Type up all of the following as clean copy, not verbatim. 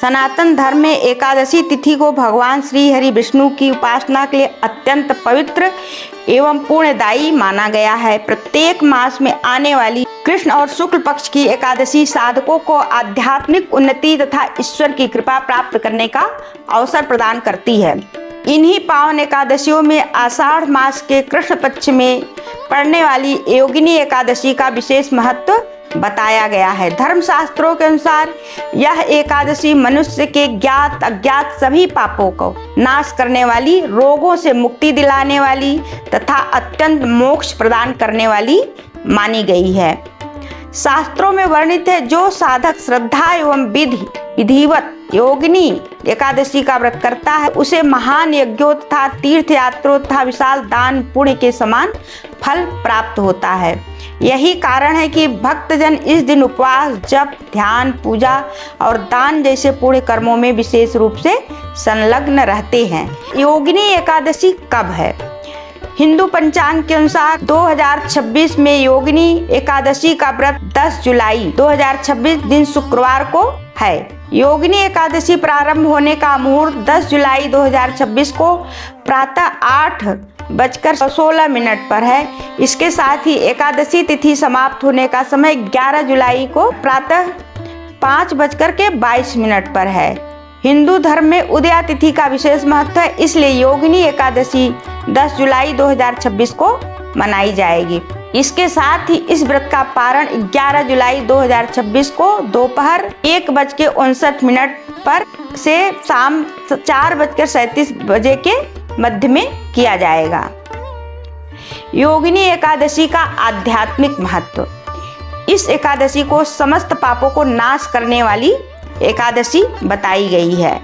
सनातन धर्म में एकादशी तिथि को भगवान श्री हरि विष्णु की उपासना के लिए अत्यंत पवित्र एवं पुण्यदायी माना गया है। प्रत्येक मास में आने वाली कृष्ण और शुक्ल पक्ष की एकादशी साधकों को आध्यात्मिक उन्नति तथा ईश्वर की कृपा प्राप्त करने का अवसर प्रदान करती है। इन्हीं पावन एकादशियों में आषाढ़ मास के कृष्ण पक्ष में पड़ने वाली योगिनी एकादशी का विशेष महत्व बताया गया है। धर्मशास्त्रों के अनुसार यह एकादशी मनुष्य के ज्ञात अज्ञात सभी पापों को नाश करने वाली, रोगों से मुक्ति दिलाने वाली तथा अत्यंत मोक्ष प्रदान करने वाली मानी गई है। शास्त्रों में वर्णित है, जो साधक श्रद्धा एवं विधिवत योगिनी एकादशी का व्रत करता है उसे महान यज्ञों तथा तीर्थ यात्रों तथा विशाल दान पुण्य के समान फल प्राप्त होता है। यही कारण है कि भक्तजन इस दिन उपवास, जप, ध्यान, पूजा और दान जैसे पुण्य कर्मों में विशेष रूप से संलग्न रहते हैं। योगिनी एकादशी कब है? हिंदू पंचांग के अनुसार 2026 में योगिनी एकादशी का व्रत 10 जुलाई 2026 दिन शुक्रवार को है। योगिनी एकादशी प्रारंभ होने का मुहूर्त 10 जुलाई 2026 को प्रातः 8:16 पर है। इसके साथ ही एकादशी तिथि समाप्त होने का समय 11 जुलाई को प्रातः 5:22 पर है। हिंदू धर्म में उदया तिथि का विशेष महत्व है, इसलिए योगिनी एकादशी 10 जुलाई 2026 को मनाई जाएगी। इसके साथ ही इस व्रत का पारण 11 जुलाई 2026 को दोपहर 1:59 पर से शाम 4:37 बजे के मध्य में किया जाएगा। योगिनी एकादशी का आध्यात्मिक महत्व। इस एकादशी को समस्त पापों को नाश करने वाली एकादशी बताई गई है।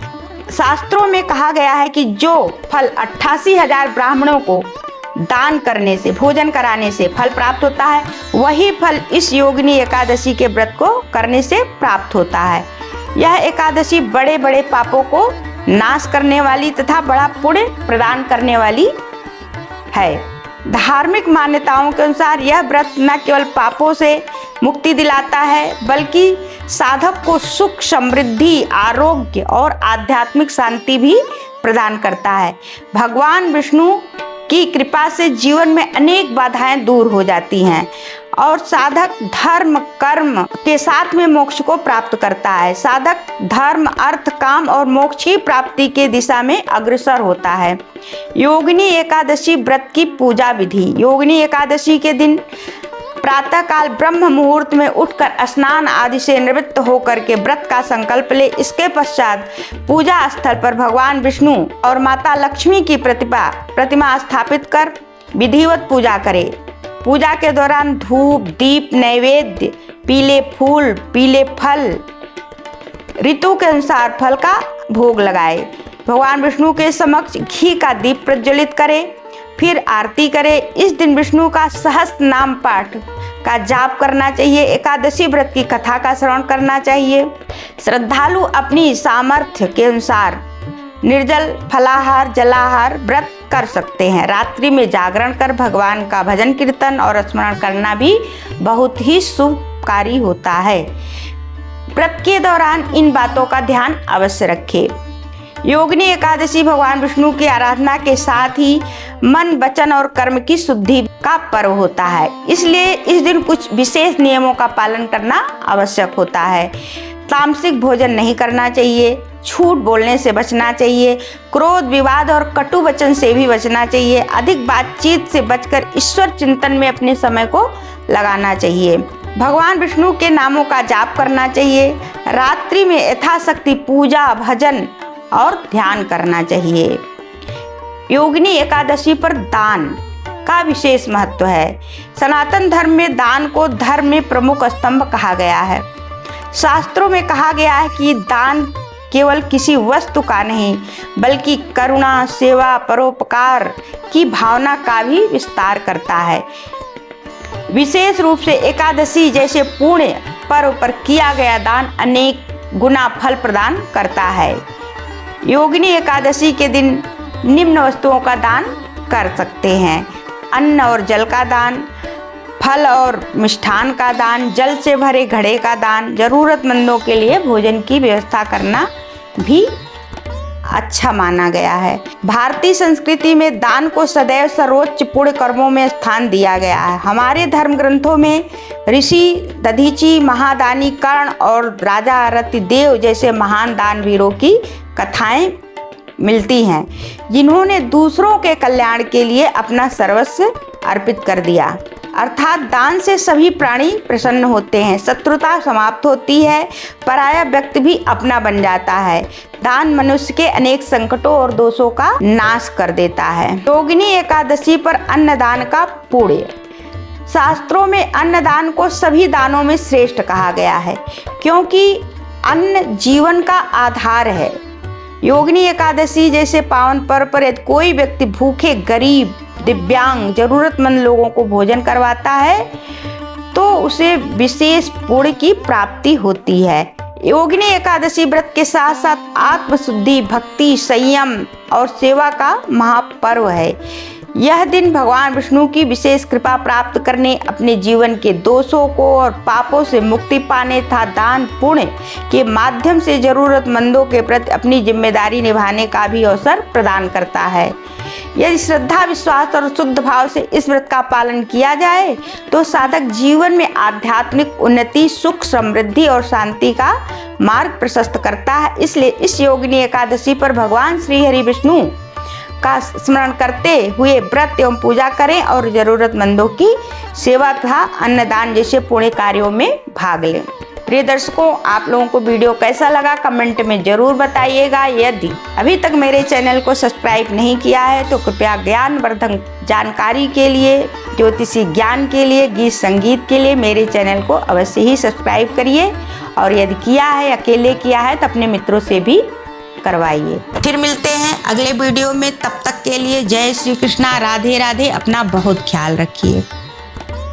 शास्त्रों में कहा गया है कि जो फल 88,000 ब्राह्मणों को दान करने से, भोजन कराने से फल प्राप्त होता है, वही फल इस योगिनी एकादशी के व्रत को करने से प्राप्त होता है। यह एकादशी बड़े बड़े पापों को नाश करने वाली तथा बड़ा पुण्य प्रदान करने वाली है। धार्मिक मान्यताओं के अनुसार यह व्रत न केवल पापों से मुक्ति दिलाता है, बल्कि साधक को सुख, समृद्धि, आरोग्य और आध्यात्मिक शांति भी प्रदान करता है। भगवान विष्णु की कृपा से जीवन में अनेक बाधाएं दूर हो जाती हैं और साधक धर्म कर्म के साथ में मोक्ष को प्राप्त करता है। साधक धर्म, अर्थ, काम और मोक्ष की प्राप्ति के दिशा में अग्रसर होता है। योगिनी एकादशी व्रत की पूजा विधि। योगिनी एकादशी के दिन प्रातः काल ब्रह्म मुहूर्त में उठकर स्नान आदि से निवृत्त होकर के व्रत का संकल्प ले। इसके पश्चात पूजा स्थल पर भगवान विष्णु और माता लक्ष्मी की प्रतिमा स्थापित कर विधिवत पूजा करे। पूजा के दौरान धूप, दीप, नैवेद्य, पीले फूल, पीले फल, ऋतु के अनुसार फल का भोग लगाए। भगवान विष्णु के समक्ष घी का दीप प्रज्वलित करे, फिर आरती करे। इस दिन विष्णु का सहस्त्र नाम पाठ का जाप करना चाहिए। एकादशी व्रत की कथा का श्रवण करना चाहिए। श्रद्धालु अपनी सामर्थ्य के अनुसार निर्जल फलाहार, जलाहार व्रत कर सकते हैं। रात्रि में जागरण कर भगवान का भजन कीर्तन और स्मरण करना भी बहुत ही शुभकारी होता है। व्रत के दौरान इन बातों का ध्यान अवश्य रखें। योगिनी एकादशी भगवान विष्णु की आराधना के साथ ही मन, वचन और कर्म की शुद्धि का पर्व होता है, इसलिए इस दिन कुछ विशेष नियमों का पालन करना आवश्यक होता है। तामसिक भोजन नहीं करना चाहिए, झूठ बोलने से बचना चाहिए, क्रोध, विवाद और कटु वचन से भी बचना चाहिए। अधिक बातचीत से बचकर ईश्वर चिंतन में अपने समय को लगाना चाहिए। भगवान विष्णु के नामों का जाप करना चाहिए। रात्रि में यथाशक्ति पूजा, भजन और ध्यान करना चाहिए। योगिनी एकादशी पर दान का विशेष महत्व है। सनातन धर्म में दान को धर्म में प्रमुख स्तंभ कहा गया है। शास्त्रों में कहा गया है कि दान केवल किसी वस्तु का नहीं, बल्कि करुणा, सेवा, परोपकार की भावना का भी विस्तार करता है। विशेष रूप से एकादशी जैसे पुण्य पर्व पर किया गया दान अनेक गुना फल प्रदान करता है। योगिनी एकादशी के दिन निम्न वस्तुओं का दान कर सकते हैं: अन्न और जल का दान, फल और मिष्ठान का दान, जल से भरे घड़े का दान, जरूरतमंदों के लिए भोजन की व्यवस्था करना, भी अच्छा माना गया है। भारतीय संस्कृति में दान को सदैव सर्वोच्च पुण्य कर्मों में स्थान दिया गया है। हमारे धर्म ग्रंथों में ऋषि दधीची, महादानी कर्ण और राजा रतिदेव जैसे महान दानवीरों की कथाएं मिलती हैं, जिन्होंने दूसरों के कल्याण के लिए अपना सर्वस्व अर्पित कर दिया। अर्थात दान से सभी प्राणी प्रसन्न होते हैं, शत्रुता समाप्त होती है, पराया व्यक्ति भी अपना बन जाता है। दान मनुष्य के अनेक संकटों और दोषों का नाश कर देता है। योगिनी एकादशी पर अन्नदान का पुण्य। शास्त्रों में अन्नदान को सभी दानों में श्रेष्ठ कहा गया है, क्योंकि अन्न जीवन का आधार है। योगिनी एकादशी जैसे पावन पर्व पर यदि कोई व्यक्ति भूखे, गरीब, दिव्यांग, जरूरतमंद लोगों को भोजन करवाता है तो उसे विशेष पुण्य की प्राप्ति होती है। योगिनी एकादशी व्रत के साथ साथ आत्मशुद्धि, भक्ति, संयम और सेवा का महापर्व है। यह दिन भगवान विष्णु की विशेष कृपा प्राप्त करने, अपने जीवन के दोषों को और पापों से मुक्ति पाने तथा दान पुण्य के माध्यम से जरूरतमंदों के प्रति अपनी जिम्मेदारी निभाने का भी अवसर प्रदान करता है। यदि श्रद्धा, विश्वास और शुद्ध भाव से इस व्रत का पालन किया जाए तो साधक जीवन में आध्यात्मिक उन्नति, सुख, समृद्धि और शांति का मार्ग प्रशस्त करता है। इसलिए इस योगिनी एकादशी पर भगवान श्री हरि विष्णु का स्मरण करते हुए व्रत एवं पूजा करें और जरूरतमंदों की सेवा तथा अन्नदान जैसे पुण्य कार्यों में भाग लें। प्रिय दर्शकों, आप लोगों को वीडियो कैसा लगा कमेंट में जरूर बताइएगा। यदि अभी तक मेरे चैनल को सब्सक्राइब नहीं किया है तो कृपया ज्ञानवर्धक जानकारी के लिए, ज्योतिषी ज्ञान के लिए, गीत संगीत के लिए मेरे चैनल को अवश्य ही सब्सक्राइब करिए, और यदि किया है, अकेले किया है तो अपने मित्रों से भी करवाइए। फिर मिलते हैं अगले वीडियो में, तब तक के लिए जय श्री कृष्णा, राधे राधे। अपना बहुत ख्याल रखिए।